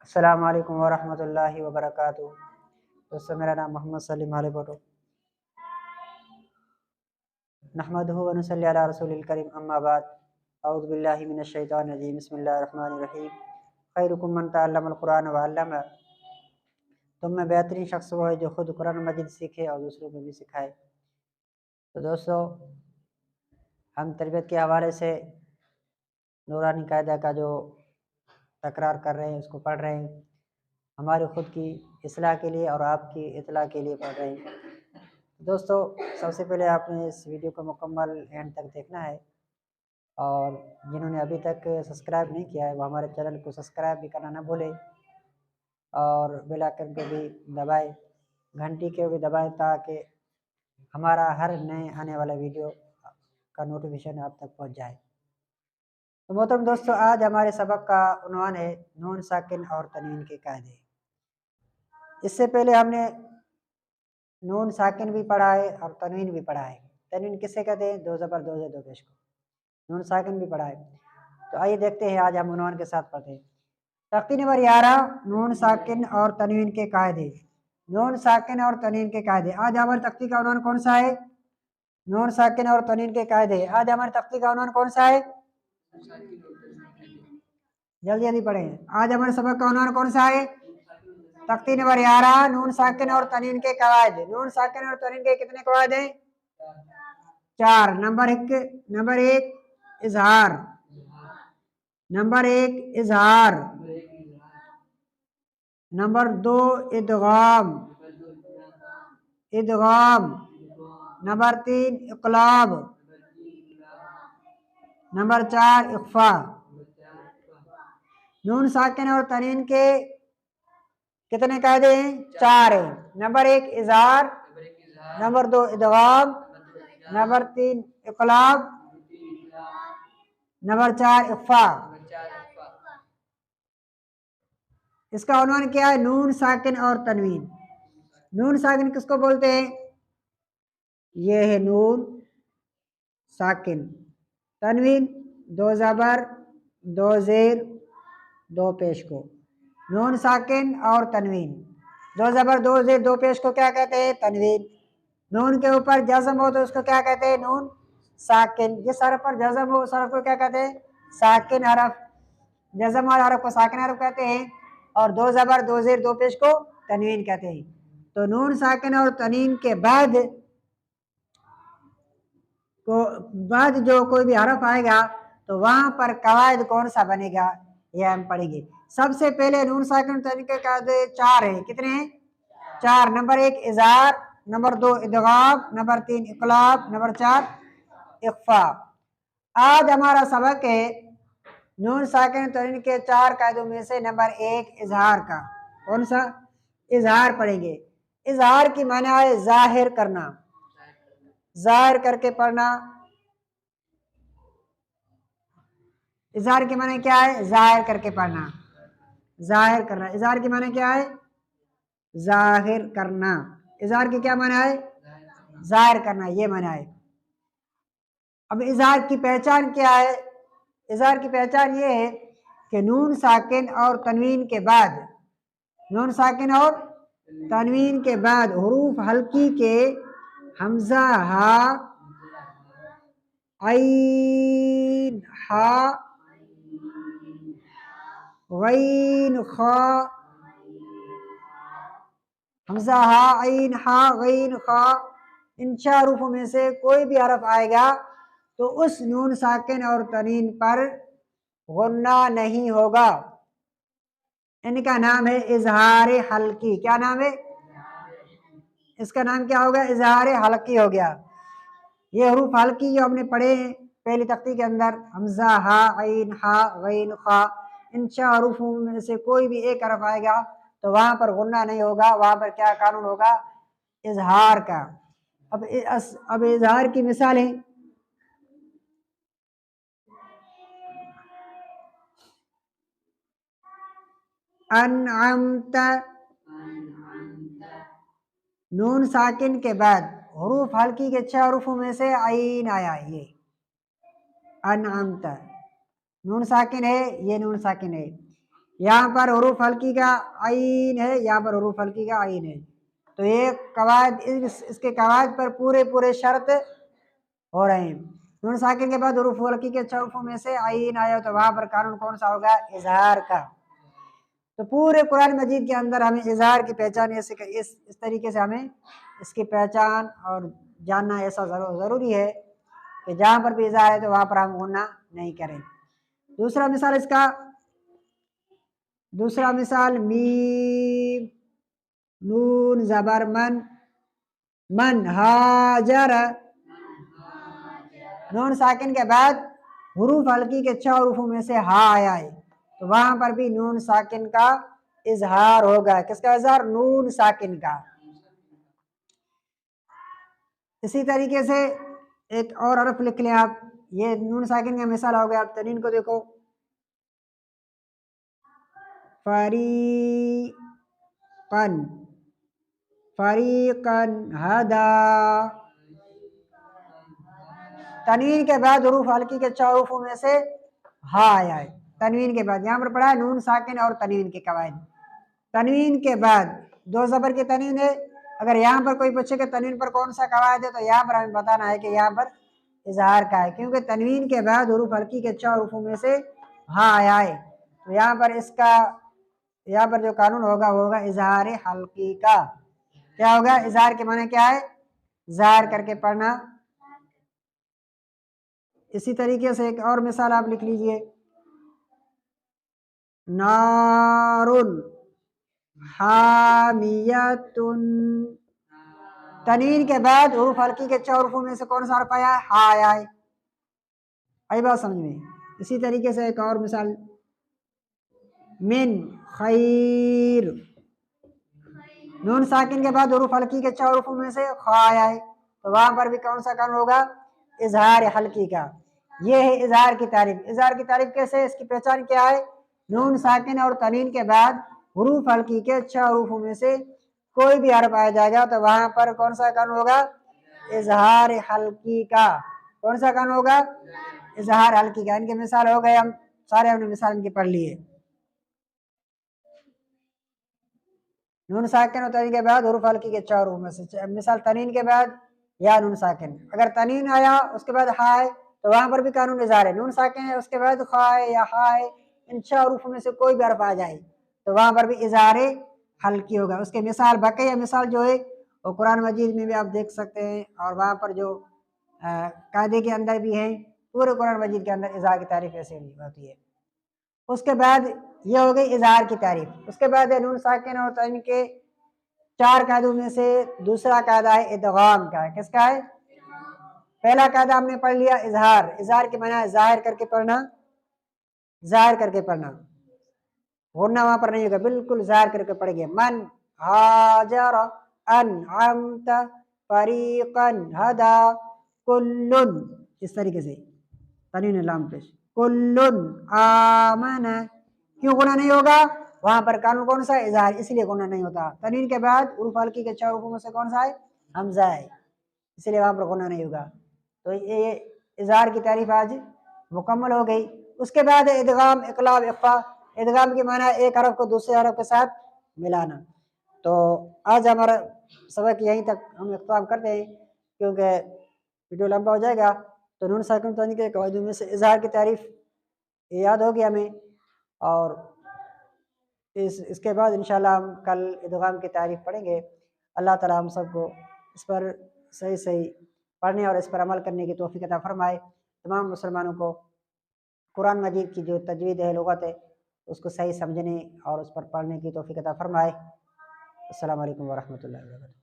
السلام علیکم ورحمۃ اللہ وبرکاتہ۔ دوستو میرا نام محمد سلیم علی بھٹو۔ نحمدہ و نصلی علی رسول الکریم، اما بعد، اعوذ باللہ من الشیطان الرجیم، بسم اللہ الرحمن الرحیم۔ خیرکم من تعلم القرآن وعلمہ، تم میں بہترین شخص وہ ہے جو خود قرآن مجید سیکھے اور دوسروں کو بھی سکھائے۔ تو دوستو، ہم تربیت کے حوالے سے نورانی قاعدہ کا جو تکرار کر رہے ہیں، اس کو پڑھ رہے ہیں، ہماری خود کی اصلاح کے لیے اور آپ کی اطلاع کے لیے پڑھ رہے ہیں۔ دوستو، سب سے پہلے آپ نے اس ویڈیو کو مکمل اینڈ تک دیکھنا ہے، اور جنہوں نے ابھی تک سبسکرائب نہیں کیا ہے وہ ہمارے چینل کو سبسکرائب بھی کرنا نہ بھولے، اور بیل آئکن کو بھی دبائے، گھنٹی کو بھی دبائے، تاکہ ہمارا ہر نئے آنے والا ویڈیو کا نوٹیفیکیشن آپ تک پہنچ جائے۔ تو محترم دوستو، آج ہمارے سبق کا عنوان ہے نون ساکن اور تنوین کے قاعدے۔ اس سے پہلے ہم نے نون ساکن بھی پڑھا ہے اور تنوین بھی پڑھا ہے۔ تنوین کسے کہتے ہیں؟ دو زبر دو زیر دو پیش کو۔ نون ساکن بھی پڑھا ہے۔ تو آئیے دیکھتے ہیں، آج ہم عنوان کے ساتھ پڑھتے ہیں۔ تختی نمبر 11، نون ساکن اور تنوین کے قاعدے۔ نون ساکن اور تنوین کے قاعدے۔ آج ہمارے تختی کا عنوان کون سا ہے؟ نون ساکن اور تنوین کے قاعدے۔ آج ہمارے تختی کا عنوان کون سا ہے؟ جلدی جلدی پڑھیں۔ آج ہمارے سبق کا عنوان کون سا ہے؟ تختی نمبر 11، نون ساکن اور تنوین کے قواعد۔ نون ساکن اور تنوین کے کتنے قواعد ہیں؟ 4۔ نمبر ایک اظہار۔ نمبر 1 اظہار۔ نمبر 2 ادغام۔ نمبر 3 اقلاب۔ نمبر 4 اخفاء۔ نون ساکن اور تنوین کے کتنے قاعدے ہیں؟ 4 ہیں۔ نمبر 1 اظہار، نمبر 2 ادغام، نمبر 3 اقلاب، نمبر 4 اخفاء۔ اس کا عنوان کیا ہے؟ نون ساکن اور تنوین۔ نون ساکن کس کو بولتے ہیں؟ یہ ہے نون ساکن۔ تنوین 2 زبر 2 زیر 2 پیش کو۔ نون ساکن اور تنوین، 2 زبر 2 زیر 2 پیش کو کیا کہتے ہیں؟ تنوین۔ نون کے اوپر جزم ہو تو اس کو کیا کہتے ہیں؟ نون ساکن۔ جس حرف پر جزم ہو اس حرف کو کیا کہتے ہیں؟ ساکن حرف۔ جزم والے حرف کو ساکن حرف کہتے ہیں، اور 2 زبر 2 زیر 2 پیش کو تنوین کہتے ہیں۔ تو نون ساکن اور تنوین کے بعد جو کوئی بھی حرف آئے گا تو وہاں پر قواعد کون سا بنے گا، یہ ہم پڑھیں گے۔ سب سے پہلے نون ساکن تنوین کے قاعدے 4 ہیں۔ کتنے ہیں؟ 4۔ نمبر 1 اظہار، نمبر 2 ادغام، نمبر 3 اقلاب، نمبر 4 اخفاء۔ آج ہمارا سبق ہے نون ساکن تنوین کے 4 قاعدوں میں سے نمبر 1 اظہار کا۔ کون سا؟ اظہار پڑھیں گے۔ اظہار کی معنی ہے ظاہر کرنا، ظاہر کر کے پڑھنا۔ اظہار کی معنی کیا ہے؟ ظاہر کر کے پڑھنا، ظاہر کرنا۔ اظہار کی معنی کیا ہے؟ ظاہر کرنا۔ اظہار کی کیا معنی ہے؟ ظاہر کرنا، یہ معنی ہے۔ اب اظہار کی پہچان کیا ہے؟ اظہار کی پہچان یہ ہے کہ نون ساکن اور تنوین کے بعد، نون ساکن اور تنوین کے بعد حروف ہلکی کے حمزہ ہا، عین ہا، غین خا، حمزہ ہا عین ہا غین خا، ان 4 حروفوں میں سے کوئی بھی حرف آئے گا تو اس نون ساکن اور تنوین پر غنہ نہیں ہوگا۔ ان کا نام ہے اظہار حلقی۔ کیا نام ہے؟ اس کا نام کیا ہوگا؟ اظہار حلقی ہو گیا۔ یہ حروف حلقی جو ہم نے پڑھے ہیں پہلی تختی کے اندر، حمزہ ہا عین ہا غین خا، ان 4 حروفوں میں سے کوئی بھی ایک حرف آئے گا تو وہاں پر غنہ نہیں ہوگا، وہاں پر کیا قانون ہوگا؟ اظہار کا۔ اب اظہار کی مثالیں، انعمت، نون ساکن کے بعد حروف ہلکی کے 6 حروفوں میں سے عین آیا، یہ انعمت نون ساکن ہے، یہ نون ساکن ہے۔ یہاں پر حروف ہلکی کا عین ہے، یہاں پر حروف ہلکی کا عین ہے، تو یہ قواعد، اس کے قواعد پر پورے شرط ہو رہے ہیں۔ نون ساکن کے بعد حروف ہلکی کے 4 حروفوں میں سے عین آیا تو وہاں پر قانون کون سا ہوگا؟ اظہار کا۔ تو پورے قرآن مجید کے اندر ہمیں اظہار کی پہچان اس طریقے سے ہمیں اس کی پہچان اور جاننا ایسا ضروری ہے کہ جہاں پر بھی اظہار ہے تو وہاں پر ہم غنہ نہیں کریں۔ دوسرا مثال اس کا، دوسرا مثال میم نون زبر من، من ہاجر، نون ساکن کے بعد حروف ہلکی کے 4 حروفوں میں سے ہا آیا ہے تو وہاں پر بھی نون ساکن کا اظہار ہوگا۔ کس کا اظہار؟ نون ساکن کا۔ اسی طریقے سے ایک اور حرف لکھ لیں آپ، یہ نون ساکن کا مثال ہو گیا۔ آپ تنوین کو دیکھو، فریقن، فریقن ہدا، تنوین کے بعد حروف ہلکی کے 4 حروفوں میں سے ہا آیا ہے، تنوین کے بعد۔ یہاں پر پڑھا ہے نون ساکن اور تنوین کے قواعد۔ تنوین کے بعد 2 زبر کی تنوین ہے، اگر یہاں پر کوئی پوچھے کہ تنوین پر کون سا قواعد ہے تو یہاں پر ہمیں بتانا ہے کہ یہاں پر اظہار کا ہے، کیونکہ تنوین کے بعد حروف ہلکی کے 4 حروفوں میں سے ہا آیا ہے تو یہاں پر اس کا، یہاں پر جو قانون ہوگا وہ ہوگا اظہار حلقی کا۔ کیا ہوگا؟ اظہار کے معنی کیا ہے؟ ظاہر کر کے پڑھنا۔ اسی طریقے سے ایک اور مثال آپ لکھ لیجئے، نارن حامیۃ، تنوین کے بعد حروف ہلکی کے 4 حروفوں میں سے کون سا حرف آیا ہے؟ ہا آیا ہے۔ آئی بات سمجھ میں؟ اسی طریقے سے ایک اور مثال، من خیر، نون ساکن کے بعد حروف ہلکی کے 4 حروفوں میں سے خا آیا ہے تو وہاں پر بھی کون سا قانون ہوگا؟ اظہار حلقی کا۔ یہ ہے اظہار کی تعریف۔ اظہار کی تعریف کیسے ہے؟ اس کی پہچان کیا ہے؟ نون ساکن اور تنوین کے بعد حروف ہلکی کے 6 حروفوں میں سے کوئی بھی حرف آیا جائے گا تو وہاں پر کون سا قانون ہوگا؟ اظہار حلقی کا۔ کون سا قانون ہوگا؟ اظہار حلقی کا۔ ان کے مثال ہو گئے، ہم سارے ہم نے مثال ان کی پڑھ لیے۔ نون ساکن اور تنوین کے بعد حروف ہلکی کے 4 حروف میں سے، مثال تنوین کے بعد یا نون ساکن، اگر تنوین آیا اس کے بعد ہا ہے تو وہاں پر بھی قانون اظہار ہے۔ نون ساکن ہے اس کے بعد خا ہے یا ہا ہے، ان 6 حروف میں سے کوئی بھی حرف آ جائے تو وہاں پر بھی اظہار حلقی ہوگا۔ اس کے مثال بقیہ مثال جو ہے وہ قرآن مجید میں بھی آپ دیکھ سکتے ہیں، اور وہاں پر جو قاعدے کے اندر بھی ہیں، پورے قرآن مجید کے اندر اظہار کی تعریف ایسے ہوتی ہے۔ اس کے بعد یہ ہو گئی اظہار کی تعریف۔ اس کے بعد ہے نون ساکن اور تنوین کے 4 قاعدوں میں سے دوسرا قاعدہ ہے ادغام کا۔ کس کا ہے؟ پہلا قاعدہ ہم نے پڑھ لیا اظہار، اظہار کے معنی ہے ظاہر کر کے پڑھنا، ظاہر کر کے پڑھنا، غنہ وہاں پر نہیں ہوگا، بالکل ظاہر کر کے پڑھیں گے۔ من ہاجر انعمت فریقا ہدا کل، اس طریقے سے تنوین لام پیش، کل آمن، کیوں غنہ نہیں ہوگا؟ وہاں پر قانون کون سا ہے؟ اظہار، اس لیے غنہ نہیں ہوتا۔ تنوین کے بعد حروف ہلکی کے 4 حروفوں میں سے کون سا ہے؟ حمزہ ہے، اس لیے وہاں پر غنہ نہیں ہوگا۔ تو یہ اظہار کی تعریف آج مکمل ہو گئی۔ اس کے بعد ہے ادغام، اقلاب، اخفا۔ ادغام کے معنی ایک حرف کو دوسرے حرف کے ساتھ ملانا۔ تو آج ہمارا سبق یہیں تک ہم اختتام کرتے ہیں کیونکہ ویڈیو لمبا ہو جائے گا۔ تو نون ساکن تنوین کے قواعد میں سے اظہار کی تعریف یاد ہوگی ہمیں، اور اس کے بعد انشاءاللہ ہم کل ادغام کی تعریف پڑھیں گے۔ اللہ تعالی ہم سب کو اس پر صحیح پڑھنے اور اس پر عمل کرنے کی توفیق عطا فرمائے۔ تمام مسلمانوں کو قرآن مجید کی جو تجوید ہے، لغت ہے، اس کو صحیح سمجھنے اور اس پر پڑھنے کی توفیق عطا فرمائے۔ السلام علیکم ورحمۃ اللہ وبرکاتہ۔